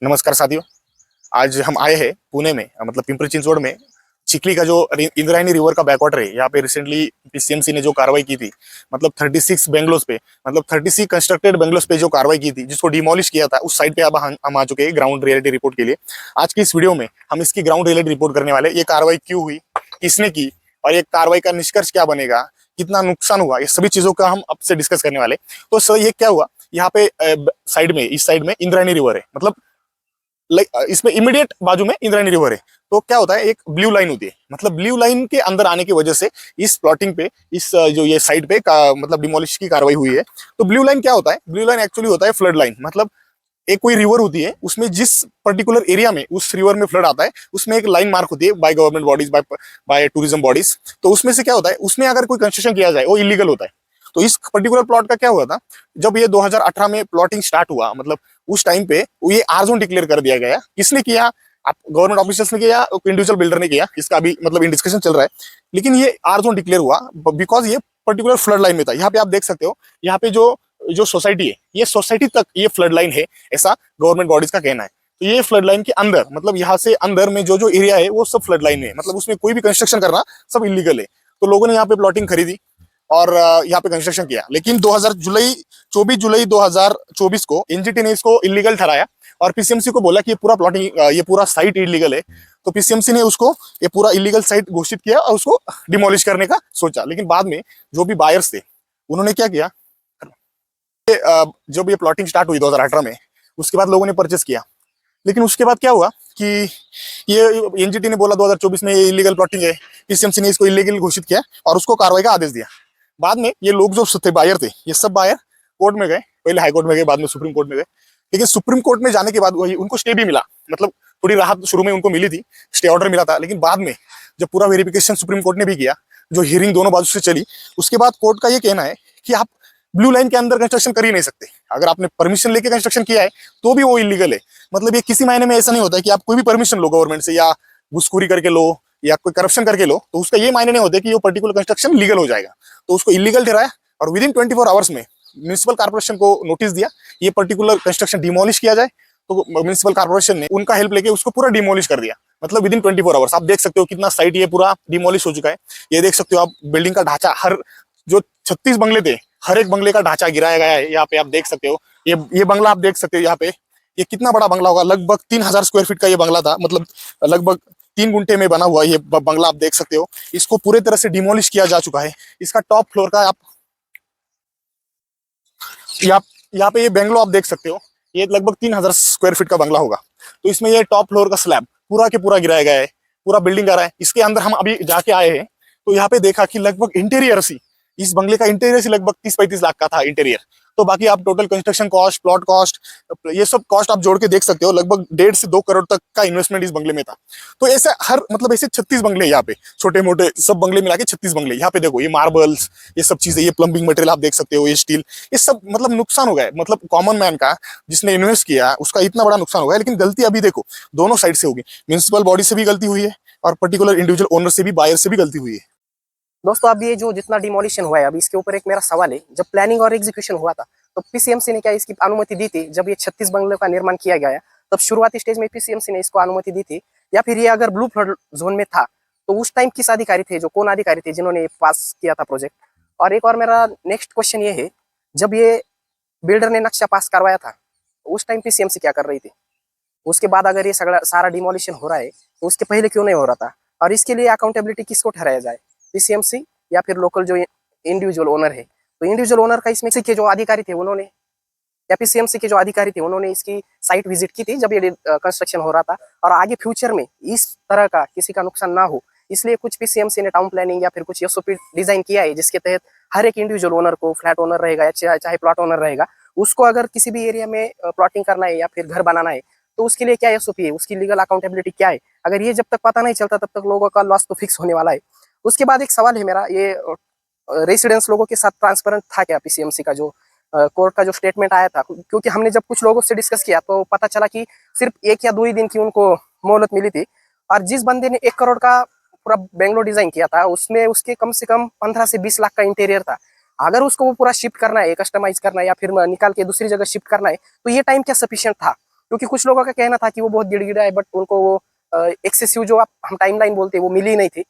नमस्कार साथियों। आज हम आए हैं पुणे में, मतलब पिंपरी चिंचवड़ में चिखली का जो इंद्रायणी रिवर का बैकवाटर है, यहाँ पे रिसेंटली पीसीएमसी ने जो कार्रवाई की थी, मतलब 36 बेंगलोस पे, मतलब 36 कंस्ट्रक्टेड बेंगलोस पे जो कार्रवाई की थी, जिसको डिमोलिश किया था, उस साइड पे अब हम आ चुके हैं ग्राउंड रियलिटी रिपोर्ट के लिए। आज की इस वीडियो में हम इसकी ग्राउंड रियलिटी रिपोर्ट करने वाले, ये कार्रवाई क्यों हुई, किसने की, और ये कार्रवाई का निष्कर्ष क्या बनेगा, कितना नुकसान हुआ, ये सभी चीजों का हम अब से डिस्कस करने वाले। तो सर ये क्या हुआ, यहाँ पे साइड में, इस साइड में इंद्रायणी रिवर है, मतलब इसमें इमीडिएट बाजू में इंद्रायणी रिवर है। तो क्या होता है, एक ब्लू लाइन होती है, मतलब ब्लू लाइन के अंदर आने की वजह से इस प्लॉटिंग पे, इस जो ये साइड पे मतलब डिमोलिश की कार्रवाई हुई है। तो ब्लू लाइन क्या होता है, ब्लू लाइन एक्चुअली होता है फ्लड लाइन, मतलब एक कोई रिवर होती है, उसमें जिस पर्टिकुलर एरिया में उस रिवर में फ्लड आता है, उसमें एक लाइन मार्क होती है by government bodies, by tourism bodies. तो उसमें से क्या होता है, उसमें अगर कोई कंस्ट्रक्शन किया जाए वो इलीगल होता है। तो इस पर्टिकुलर प्लॉट का क्या हुआ था, जब ये 2018 में प्लॉटिंग स्टार्ट हुआ, मतलब उस टाइम पे ये आर जोन डिक्लेयर कर दिया गया। किसने किया, आप गवर्नमेंट ऑफिसर्स ने किया, इंडिविजुअल बिल्डर ने किया, इसका अभी मतलब इन डिस्कशन चल रहा है। लेकिन ये आर जोन डिक्लेयर हुआ बिकॉज ये पर्टिकुलर फ्लड लाइन में था। यहाँ पे आप देख सकते हो, यहाँ पे जो जो सोसाइटी है, ये सोसाइटी तक ये फ्लड लाइन है, ऐसा गवर्नमेंट बॉडीज का कहना है। तो ये फ्लड लाइन के अंदर, मतलब यहाँ से अंदर में जो जो एरिया है वो सब फ्लड लाइन में है, मतलब उसमें कोई भी कंस्ट्रक्शन करना सब इलीगल है। तो लोगों ने यहाँ पे प्लॉटिंग खरीदी और यहाँ पे कंस्ट्रक्शन किया। लेकिन 24 जुलाई 2024 को एनजीटी ने इसको इलीगल ठहराया और पीसीएमसी को बोला कि ये पूरा प्लॉटिंग, ये पूरा साइट इलीगल है। तो पीसीएमसी ने उसको ये पूरा इलीगल साइट घोषित किया और उसको डिमोलिश करने का सोचा। लेकिन बाद में जो भी बायर्स थे, उन्होंने क्या किया, जब ये प्लॉटिंग स्टार्ट हुई 2018 में, उसके बाद लोगों ने परचेस किया। लेकिन उसके बाद क्या हुआ कि ये एनजीटी ने बोला 2024 में ये इलीगल प्लॉटिंग है, पीसीएमसी ने इसको इलीगल घोषित किया और उसको कार्रवाई का आदेश दिया। बाद में ये लोग जो थे बायर थे, ये सब बायर कोर्ट में गए, पहले हाई कोर्ट में गए, बाद में सुप्रीम कोर्ट में गए। लेकिन सुप्रीम कोर्ट में जाने के बाद वही उनको स्टे भी मिला, मतलब थोड़ी राहत शुरू में उनको मिली थी, स्टे ऑर्डर मिला था। लेकिन बाद में जब पूरा वेरिफिकेशन सुप्रीम कोर्ट ने भी किया, जो हियरिंग दोनों बाजू से चली, उसके बाद कोर्ट का ये कहना है कि आप ब्लू लाइन के अंदर कंस्ट्रक्शन कर ही नहीं सकते। अगर आपने परमिशन लेके कंस्ट्रक्शन किया है तो भी वो इलीगल है। मतलब ये किसी मायने में ऐसा नहीं होता है कि आप कोई भी परमिशन लो गवर्नमेंट से, या घुसखोरी करके लो, या कोई करप्शन करके लो, तो उसका ये मायने नहीं होता कि वो पर्टिकुलर कंस्ट्रक्शन लीगल हो जाएगा। तो उसको इलीगल ठहराया और विद इन 24 आवर्स में म्यूनिसिपल कॉर्पोरेशन को नोटिस दिया, ये पर्टिकुलर कंस्ट्रक्शन डिमोलिश किया जाए। तो म्यूनिसिपल कॉर्पोरेशन ने उनका हेल्प लेके उसको पूरा डिमोलिश कर दिया, मतलब विद इन 24 आवर्स। आप देख सकते हो कितना साइट ये पूरा डिमोलिश हो चुका है। ये देख सकते हो आप, बिल्डिंग का ढांचा, हर जो 36 बंगले थे, हर एक बंगले का ढांचा गिराया गया है। यहाँ पे आप देख सकते हो, ये बंगला आप देख सकते हो यहाँ पे, ये कितना बड़ा बंगला होगा, लगभग 3000 स्क्वायर फीट का ये बंगला था, मतलब लगभग 3 गुंठे में बना हुआ ये बंगला आप देख सकते हो। इसको पूरे तरह से डिमोलिश किया जा चुका है। इसका टॉप फ्लोर का आप यहाँ पे ये बेंगलो आप देख सकते हो, ये लगभग 3000 स्क्वायर फीट का बंगला होगा। तो इसमें ये टॉप फ्लोर का स्लैब पूरा के पूरा गिराया गया है, पूरा बिल्डिंग आ रहा है। इसके अंदर हम अभी जाके आए हैं, तो यहाँ पे देखा कि लगभग इंटीरियर सी, इस बंगले का इंटीरियर से लगभग 30-35 लाख का था इंटीरियर। तो बाकी आप total construction cost, plot cost, ये सब कॉस्ट आप जोड़ के देख सकते हो, लगभग 1.5 से 2 करोड़ तक का इन्वेस्टमेंट इस बंगले में था। तो ऐसे हर, मतलब ऐसे 36 बंगले यहाँ पे, छोटे मोटे सब बंगले मिला के 36 बंगले। यहाँ पे देखो, ये मार्बल्स, ये सब चीजें, ये प्लम्बिंग मटेरियल आप देख सकते हो, ये स्टील, ये सब मतलब नुकसान हो गया है। मतलब कॉमन मैन का, जिसने इन्वेस्ट किया, उसका इतना बड़ा नुकसान हो गया। लेकिन गलती अभी देखो दोनों साइड से होगी, म्यूनिसिपल बॉडी से भी गलती हुई है और पर्टिकुलर इंडिविजुअल ओनर से भी, बायर से भी गलती हुई है। दोस्तों, अब ये जो जितना डिमोलिशन हुआ है, अभी इसके ऊपर एक मेरा सवाल है। जब प्लानिंग और एग्जीक्यूशन हुआ था तो पीसीएमसी ने क्या इसकी अनुमति दी थी? जब ये 36 बंगलों का निर्माण किया गया है, तब शुरुआती स्टेज में पीसीएमसी ने इसको अनुमति दी थी? या फिर ये अगर ब्लू फ्लड जोन में था तो उस टाइम किस अधिकारी थे, जो कौन अधिकारी थे जिन्होंने पास किया था प्रोजेक्ट? और एक और मेरा नेक्स्ट क्वेश्चन ये है, जब ये बिल्डर ने नक्शा पास करवाया था उस टाइम पीसीएमसी क्या कर रही थी? उसके बाद अगर ये सारा डिमोलिशन हो रहा है तो उसके पहले क्यों नहीं हो रहा था? और इसके लिए अकाउंटेबिलिटी किसको ठहराया जाए, पीसीएमसी या फिर लोकल जो इंडिविजुअल ओनर है? तो इंडिविजुअल ओनर का इसमें के जो अधिकारी थे उन्होंने, या पीसीएमसी के जो अधिकारी थे उन्होंने इसकी साइट विजिट की थी जब ये कंस्ट्रक्शन हो रहा था, और आगे फ्यूचर में इस तरह का किसी का नुकसान ना हो, इसलिए कुछ पीसीएमसी ने टाउन प्लानिंग या फिर कुछ एसओपी डिजाइन किया है, जिसके तहत हर एक इंडिविजुअल ओनर को, फ्लैट ओनर रहेगा या चाहे प्लॉट ओनर रहेगा, उसको अगर किसी भी एरिया में प्लॉटिंग करना है या फिर घर बनाना है तो उसके लिए क्या एसओपी है, उसकी लीगल अकाउंटेबिलिटी क्या है? अगर ये जब तक पता नहीं चलता तब तक लोगों का लॉस तो फिक्स होने वाला है। उसके बाद एक सवाल है मेरा, ये रेसिडेंस लोगों के साथ ट्रांसपेरेंट था क्या पीसीएमसी का जो कोर्ट का जो स्टेटमेंट आया था? क्योंकि हमने जब कुछ लोगों से डिस्कस किया तो पता चला कि सिर्फ 1 या 2 ही दिन की उनको मोहलत मिली थी, और जिस बंदे ने 1 करोड़ का पूरा बेंगलोर डिजाइन किया था उसमें उसके कम से कम 15 से 20 लाख का इंटीरियर था। अगर उसको वो पूरा शिफ्ट करना है, कस्टमाइज करना है या फिर निकाल के दूसरी जगह शिफ्ट करना है, तो ये टाइम क्या सफिशिएंट था? क्योंकि कुछ लोगों का कहना था कि वो बहुत गिड़गिड़ा है, बट उनको वो एक्सेसिव जो आप हम टाइमलाइन बोलते हैं वो मिली नहीं थी।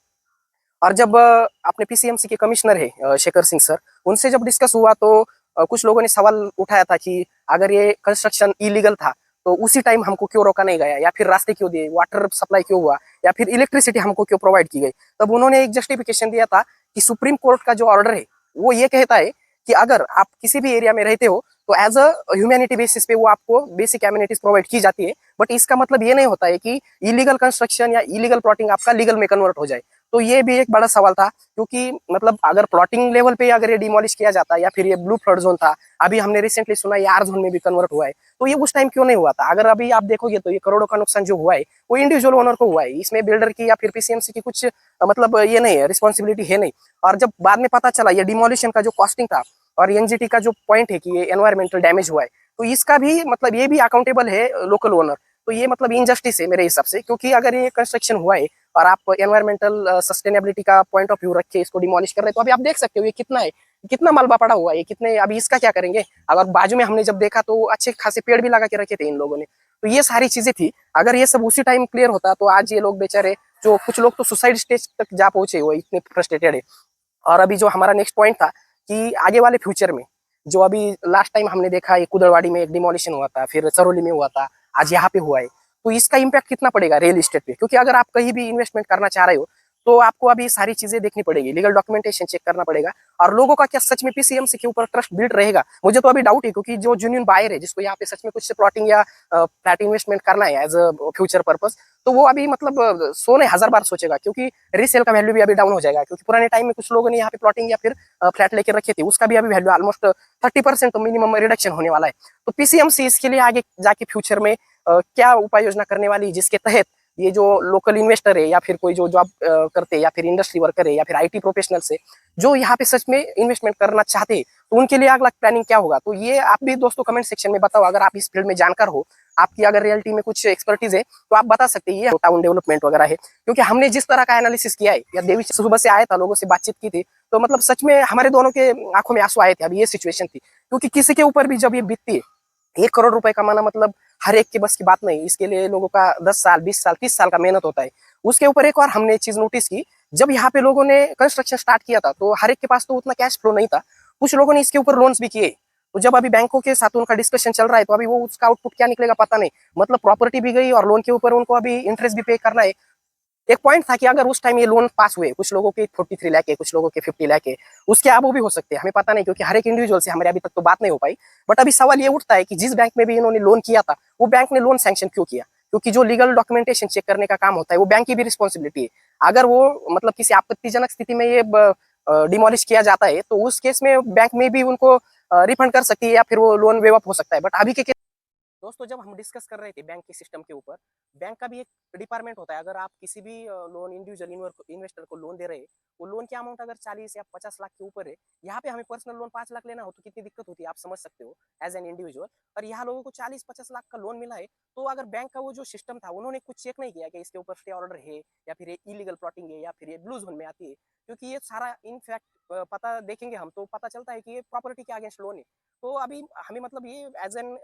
और जब अपने पीसीएमसी के कमिश्नर है शेखर सिंह सर, उनसे जब डिस्कस हुआ तो कुछ लोगों ने सवाल उठाया था कि अगर ये कंस्ट्रक्शन इलीगल था तो उसी टाइम हमको क्यों रोका नहीं गया, या फिर रास्ते क्यों दिए, वाटर सप्लाई क्यों हुआ, या फिर इलेक्ट्रिसिटी हमको क्यों प्रोवाइड की गई। तब उन्होंने एक जस्टिफिकेशन दिया था कि सुप्रीम कोर्ट का जो ऑर्डर है वो ये कहता है कि अगर आप किसी भी एरिया में रहते हो तो एज अ ह्यूमैनिटी बेसिस पे वो आपको बेसिक एमिनिटीज प्रोवाइड की जाती है, बट इसका मतलब ये नहीं होता है कि इलीगल कंस्ट्रक्शन या इलीगल प्लॉटिंग आपका लीगल में कन्वर्ट हो जाए। तो ये भी एक बड़ा सवाल था, क्योंकि मतलब अगर प्लॉटिंग लेवल पे अगर ये डिमोलिश किया जाता या फिर ये ब्लू फ्लड जोन था, अभी हमने रिसेंटली सुना ये आर जोन में भी कन्वर्ट हुआ है, तो ये उस टाइम क्यों नहीं हुआ था। अगर अभी आप देखोगे तो ये करोड़ों का नुकसान जो हुआ है वो इंडिविजुअल ओनर को हुआ है, इसमें बिल्डर की या फिर पीसीएमसी की कुछ मतलब ये नहीं है, रिस्पॉन्सिबिलिटी है नहीं। और जब बाद में पता चला ये डिमोलिशन का जो कॉस्टिंग था और एनजीटी का जो पॉइंट है कि ये एनवायरमेंटल डैमेज हुआ है, तो इसका भी मतलब ये भी अकाउंटेबल है लोकल ओनर। तो ये मतलब इनजस्टिस है मेरे हिसाब से, क्योंकि अगर ये कंस्ट्रक्शन हुआ है और आप एनवायरमेंटल सस्टेनेबिलिटी का पॉइंट ऑफ व्यू रख के इसको डिमोलिश कर रहे हैं, तो अभी आप देख सकते हो ये कितना है, कितना मलबा पड़ा हुआ है, कितने अभी इसका क्या करेंगे। अगर बाजू में हमने जब देखा तो अच्छे खासे पेड़ भी लगा के रखे थे इन लोगों ने। तो ये सारी चीजें थी, अगर ये सब उसी टाइम क्लियर होता तो आज ये लोग बेचारे, जो कुछ लोग तो सुसाइड स्टेज तक जा पहुंचे, वो इतने फ्रस्ट्रेटेड है। और अभी जो हमारा नेक्स्ट पॉइंट था कि आगे वाले फ्यूचर में, जो अभी लास्ट टाइम हमने देखा ये कुदरवाड़ी में एक डिमोलिशन हुआ था, फिर सरोली में हुआ था, आज यहाँ पे हुआ है, तो इसका इम्पैक्ट कितना पड़ेगा रियल एस्टेट पे। क्योंकि अगर आप कहीं भी इन्वेस्टमेंट करना चाह रहे हो तो आपको अभी सारी चीजें देखनी पड़ेगी, लीगल डॉक्यूमेंटेशन चेक करना पड़ेगा, और लोगों का क्या सच में पीसीएमसी के ऊपर ट्रस्ट बिल्ड रहेगा। मुझे तो अभी डाउट है, क्योंकि जो जेन्युइन बायर है जिसको यहाँ पे सच में कुछ प्लॉटिंग या फ्लैट इन्वेस्टमेंट करना है एज अ फ्यूचर पर्पज, तो वो अभी मतलब 100 नहीं 1000 बार सोचेगा, क्योंकि रीसेल का वैल्यू भी अभी डाउन हो जाएगा। क्योंकि पुराने टाइम में कुछ लोगों ने यहाँ पे प्लॉटिंग या फिर फ्लैट लेके रखे थे, उसका भी अभी वैल्यू ऑलमोस्ट 30% तो मिनिमम रिडक्शन होने वाला है। तो पीसीएमसी इसके लिए आगे जाके फ्यूचर में क्या उपाय योजना करने वाली है, जिसके तहत ये जो लोकल इन्वेस्टर है या फिर कोई जो जॉब करते हैं या फिर इंडस्ट्री वर्कर है या फिर आईटी प्रोफेशनल्स है जो यहाँ पे सच में इन्वेस्टमेंट करना चाहते हैं, तो उनके लिए अगला प्लानिंग क्या होगा। तो ये आप भी दोस्तों कमेंट सेक्शन में बताओ, अगर आप इस फील्ड में जानकार हो, आपकी अगर रियलिटी में कुछ एक्सपर्टीज है तो आप बता सकते हैं ये टाउन डेवलपमेंट वगैरह है। क्योंकि हमने जिस तरह का एनालिसिस किया है, या देवी सुबह से आया था, लोगों से बातचीत की थी, तो मतलब सच में हमारे दोनों के आंखों में आंसू आए थे। अभी ये सिचुएशन थी, क्योंकि किसी के ऊपर भी जब ये बीतती है, 1 करोड़ रुपए कमाना मतलब हर एक के बस की बात नहीं। इसके लिए लोगों का 10 साल 20 साल 30 साल का मेहनत होता है। उसके ऊपर एक और हमने चीज नोटिस की, जब यहाँ पे लोगों ने कंस्ट्रक्शन स्टार्ट किया था तो हर एक के पास तो उतना कैश फ्लो नहीं था, कुछ लोगों ने इसके ऊपर लोन्स भी किए। तो जब अभी बैंकों के साथ उनका डिस्कशन चल रहा है तो अभी वो उसका आउटपुट क्या निकलेगा पता नहीं। मतलब प्रॉपर्टी भी गई और लोन के ऊपर उनको अभी इंटरेस्ट भी पे करना है। एक पॉइंट था कि अगर उस टाइम ये लोन पास हुए, कुछ लोगों के 43 लाख है, कुछ लोगों के 50 लाख है, उसके अब वो भी हो सकते हैं, हमें पता नहीं, क्योंकि हर एक इंडिविजुअल से हमारे अभी तक तो बात नहीं हो पाई। बट अभी सवाल ये उठता है कि जिस बैंक में भी इन्होंने लोन किया था वो बैंक ने लोन सैंक्शन क्यों किया। क्योंकि जो लीगल डॉक्यूमेंटेशन चेक करने का काम होता है वो बैंक की भी रिस्पॉन्सिबिलिटी है। अगर वो मतलब किसी आपत्तिजनक स्थिति में ये डिमोलिश किया जाता है तो उस केस में बैंक में भी उनको रिफंड कर सकती है या फिर वो लोन वेव अप हो सकता है। बट अभी के दोस्तों जब हम डिस्कस कर रहे थे बैंक के सिस्टम के ऊपर, बैंक का भी एक डिपार्टमेंट होता है। अगर आप किसी भी लोन इंडिविजुअल इन्वेस्टर को लोन दे रहे हैं, वो लोन की अमाउंट अगर 40 या 50 लाख के ऊपर है, यहाँ पे हमें पर्सनल लोन 5 लाख लेना हो तो कितनी दिक्कत होती है आप समझ सकते हो एज एन इंडिविजुअल। और यहाँ लोगों को 40-50 लाख का लोन मिला है, तो अगर बैंक का वो जो सिस्टम था उन्होंने कुछ चेक नहीं किया कि इसके ऊपर स्टे ऑर्डर है या फिर ये इलीगल प्लॉटिंग है या फिर ये ब्लू जोन में आती है। क्योंकि ये सारा इनफैक्ट पता देखेंगे हम तो पता चलता है कि ये प्रॉपर्टी के अगेंस्ट लोन है। तो अभी हमें मतलब ये एज एन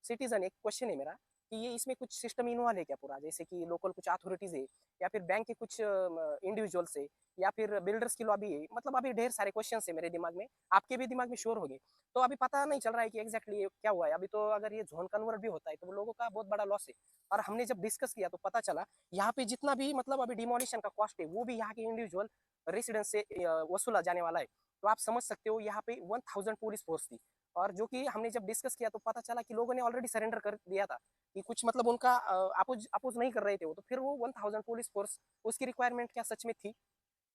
सिटीजन एक क्वेश्चन है मेरा कि ये इसमें कुछ सिस्टम इन्वॉल्व है क्या पूरा, जैसे कि लोकल कुछ अथॉरिटीज है या फिर बैंक के कुछ इंडिविजुअल्स है या फिर बिल्डर्स की लॉबी है। मतलब अभी ढेर सारे क्वेश्चन है मेरे दिमाग में, आपके भी दिमाग में श्योर होंगे। तो अभी पता नहीं चल रहा है कि एग्जैक्टली क्या हुआ है। अभी तो अगर ये जोन कन्वर्ट भी होता है तो वो लोगों का बहुत बड़ा लॉस है। और हमने जब डिस्कस किया तो पता चला यहाँ पे जितना भी मतलब अभी डिमोलिशन का कॉस्ट है वो भी यहाँ के इंडिविजुअल रेसिडेंस से वसूला जाने वाला है। तो आप समझ सकते हो यहाँ पे 1000 पुलिस फोर्स थी, और जो कि हमने जब डिस्कस किया तो पता चला कि लोगों ने ऑलरेडी सरेंडर कर दिया था, कि कुछ मतलब उनका अपोज अपोज नहीं कर रहे थे वो, तो फिर वो 1000 पुलिस फोर्स उसकी रिक्वायरमेंट क्या सच में थी।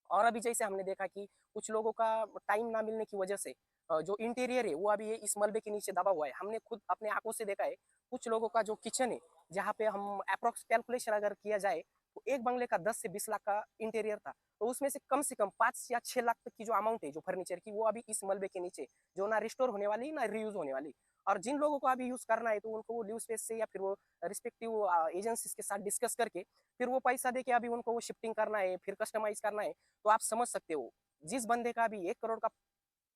और अभी जैसे हमने देखा कि कुछ लोगों का टाइम ना मिलने की वजह से जो इंटीरियर है वो अभी ये इस मलबे के नीचे दबा हुआ है। हमने खुद अपने आंखों से देखा है कुछ लोगों का जो किचन है, जहाँ पे हम अप्रोक्स कैलकुलेशन अगर किया जाए तो एक बंगले का 10 से 20 लाख का इंटीरियर था, तो उसमें से कम 5 या 6 लाख तक की जो अमाउंट है जो फर्नीचर की वो अभी इस मलबे के नीचे, जो ना रिस्टोर होने वाली ना रीयूज होने वाली। और जिन लोगों को अभी यूज करना है तो उनको वो लीव स्पेस से या फिर वो रिस्पेक्टिव एजेंसीज के साथ डिस्कस करके फिर वो पैसा दे के अभी उनको वो शिफ्टिंग करना है, फिर कस्टमाइज करना है। तो आप समझ सकते हो जिस बंदे का अभी 1 करोड़ का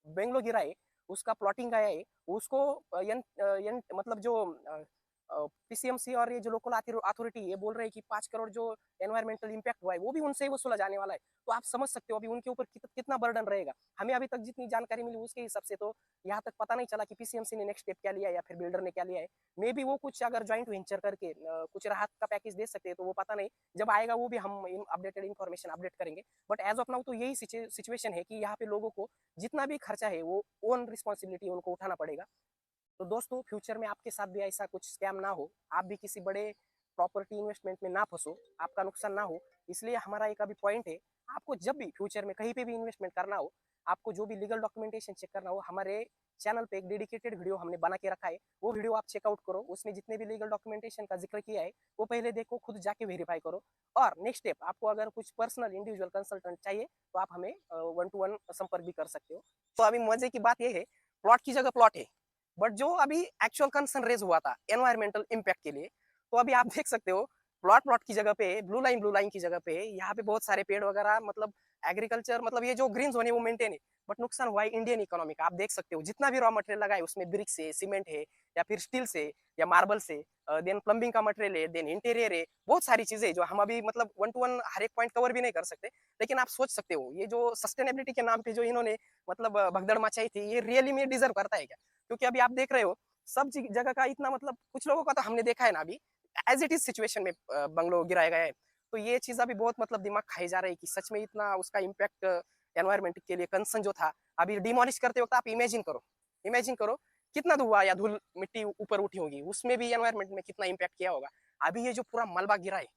बेंगलो गिरा है, उसका प्लॉटिंग आया है, उसको मतलब जो पीसीएमसी और ये जो लोकल अथॉरिटी ये बोल रहे हैं कि 5 करोड़ जो एनवायरमेंटल इम्पैक्ट हुआ है वो भी उनसे ही वसूला जाने वाला है। तो आप समझ सकते हो अभी उनके ऊपर कितना बर्डन रहेगा। हमें अभी तक जितनी जानकारी मिली उसके हिसाब से तो यहाँ तक पता नहीं चला कि पीसीएमसी ने नेक्स्ट स्टेप क्या लिया है या फिर बिल्डर ने क्या लिया है। मे बी वो कुछ अगर ज्वाइंट वेंचर करके कुछ राहत का पैकेज दे सकते हैं तो वो पता नहीं, जब आएगा वो भी हम अपडेटेड इन्फॉर्मेशन अपडेट करेंगे। बट एज ऑफ नाउ तो यही सिचुएशन है कि यहाँ पे लोगों को जितना भी खर्चा है वो ओन रिस्पॉन्सिबिलिटी उनको उठाना पड़ेगा। तो दोस्तों फ्यूचर में आपके साथ भी ऐसा कुछ स्कैम ना हो, आप भी किसी बड़े प्रॉपर्टी इन्वेस्टमेंट में ना फंसो, आपका नुकसान ना हो, इसलिए हमारा एक अभी पॉइंट है, आपको जब भी फ्यूचर में कहीं पे भी इन्वेस्टमेंट करना हो, आपको जो भी लीगल डॉक्यूमेंटेशन चेक करना हो, हमारे चैनल पे एक डेडिकेटेड वीडियो हमने बना के रखा है, वो वीडियो आप चेकआउट करो। उसमें जितने भी लीगल डॉक्यूमेंटेशन का जिक्र किया है वो पहले देखो, खुद जाके वेरीफाई करो। और नेक्स्ट स्टेप आपको अगर कुछ पर्सनल इंडिविजुअल कंसल्टेंट चाहिए तो आप हमें 1-to-1 संपर्क भी कर सकते हो। तो अभी मजे की बात यह है, प्लॉट की जगह प्लॉट है, बट जो अभी एक्चुअल कंसर्न रेज हुआ था एनवायरमेंटल इम्पैक्ट के लिए, तो अभी आप देख सकते हो प्लॉट की जगह पे ब्लू लाइन की जगह पे यहाँ पे बहुत सारे पेड़ वगैरह, मतलब एग्रीकल्चर, मतलब ये जो ग्रीन जोन है वो मेंटेन है। बट नुकसान हुआ है इंडियन इकोनॉमी का। आप देख सकते हो जितना भी रॉ मटेरियल लगा है उसमें ब्रिक्स है, सीमेंट है, या फिर स्टील से या मार्बल से, देन प्लम्बिंग का मटेरियल है, देन इंटीरियर है, बहुत सारी चीजें जो हम अभी मतलब 1-to-1 हर एक पॉइंट कवर भी नहीं कर सकते। लेकिन आप सोच सकते हो ये जो सस्टेनेबिलिटी के नाम पे जो इन्होंने मतलब भगदड़ मचाई थी, ये रियली में डिजर्व करता है क्या? क्योंकि अभी आप देख रहे हो सब जगह का इतना, मतलब कुछ लोगों का तो हमने देखा है ना अभी एज इट इज सिचुएशन में बंगलो गिराया गया है। तो ये चीज अभी बहुत मतलब दिमाग खाई जा रही है कि सच में इतना उसका इम्पैक्ट एनवायरमेंट के लिए कंसर्न जो था, अभी डिमोलिश करते वक्त आप इमेजिन करो कितना धुआं या धूल मिट्टी ऊपर उठी होगी, उसमें भी एनवायरमेंट में कितना इम्पैक्ट किया होगा। अभी ये जो पूरा मलबा गिरा है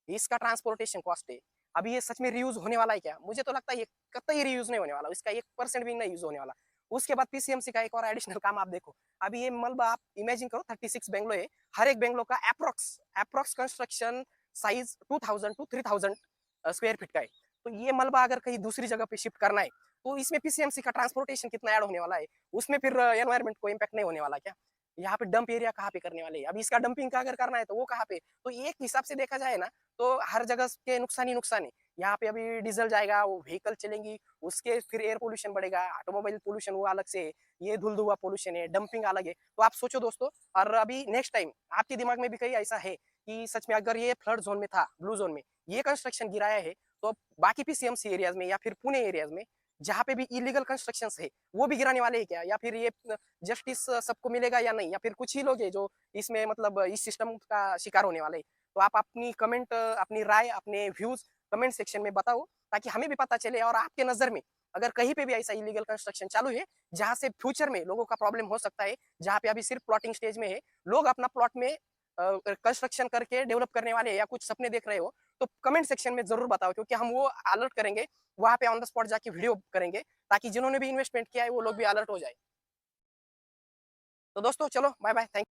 इसका ट्रांसपोर्टेशन कॉस्ट है, अभी ये सच में रीयूज होने वाला है क्या? मुझे तो लगता है ये कतई रीयूज नहीं होने वाला, इसका 1% भी नहीं यूज होने वाला। उसके बाद पीसीएमसी का एक और एडिशनल काम आप देखो, अभी ये मलबा आप इमेजिन करो 36 बेंगलो है, हर एक बेंगलो का approx construction size 2000 to 3000 square feet का है। तो ये मलबा अगर कहीं दूसरी जगह पे शिफ्ट करना है तो इसमें पीसीएमसी का ट्रांसपोर्टेशन कितना ऐड होने वाला है, उसमें फिर एनवायरमेंट को इम्पैक्ट नहीं होने वाला क्या? यहाँ पे डंप एरिया कहाँ पे करने वाले हैं? अभी इसका डंपिंग का अगर करना है तो वो कहाँ पे? तो एक हिसाब से देखा जाए ना तो हर जगह के नुकसान ही नुकसान है। यहाँ पे अभी डीजल जाएगा, वो व्हीकल चलेंगी, उसके फिर एयर पोल्यूशन बढ़ेगा, ऑटोमोबाइल पोल्यूशन वो अलग से, ये धुल धुआ पोल्यूशन है, डंपिंग अलग है। तो आप सोचो दोस्तों, और अभी नेक्स्ट टाइम आपके दिमाग में भी कहीं ऐसा है कि सच में अगर ये फ्लड जोन में था, ब्लू जोन में ये कंस्ट्रक्शन गिराया है, तो बाकी पीसीएमसी एरियाज में या फिर पुणे एरियाज में जहाँ पे भी इलीगल कंस्ट्रक्शन है वो भी गिराने वाले हैं क्या? या फिर ये जस्टिस सबको मिलेगा या नहीं, या फिर कुछ ही लोग हैं जो इसमें मतलब इस सिस्टम का शिकार होने वाले हैं? तो आप अपनी कमेंट, अपनी राय, अपने व्यूज कमेंट सेक्शन में बताओ, ताकि हमें भी पता चले। और आपके नजर में अगर कहीं पे भी ऐसा इलीगल कंस्ट्रक्शन चालू है जहां से फ्यूचर में लोगों का प्रॉब्लम हो सकता है, जहां पे अभी सिर्फ प्लॉटिंग स्टेज में है, लोग अपना प्लॉट में कंस्ट्रक्शन करके डेवलप करने वाले हैं या कुछ सपने देख रहे हो, तो कमेंट सेक्शन में जरूर बताओ, क्योंकि हम वो अलर्ट करेंगे, वहां पे ऑन द स्पॉट जाके वीडियो करेंगे, ताकि जिन्होंने भी इन्वेस्टमेंट किया है वो लोग भी अलर्ट हो जाए। तो दोस्तों चलो बाय बाय, थैंक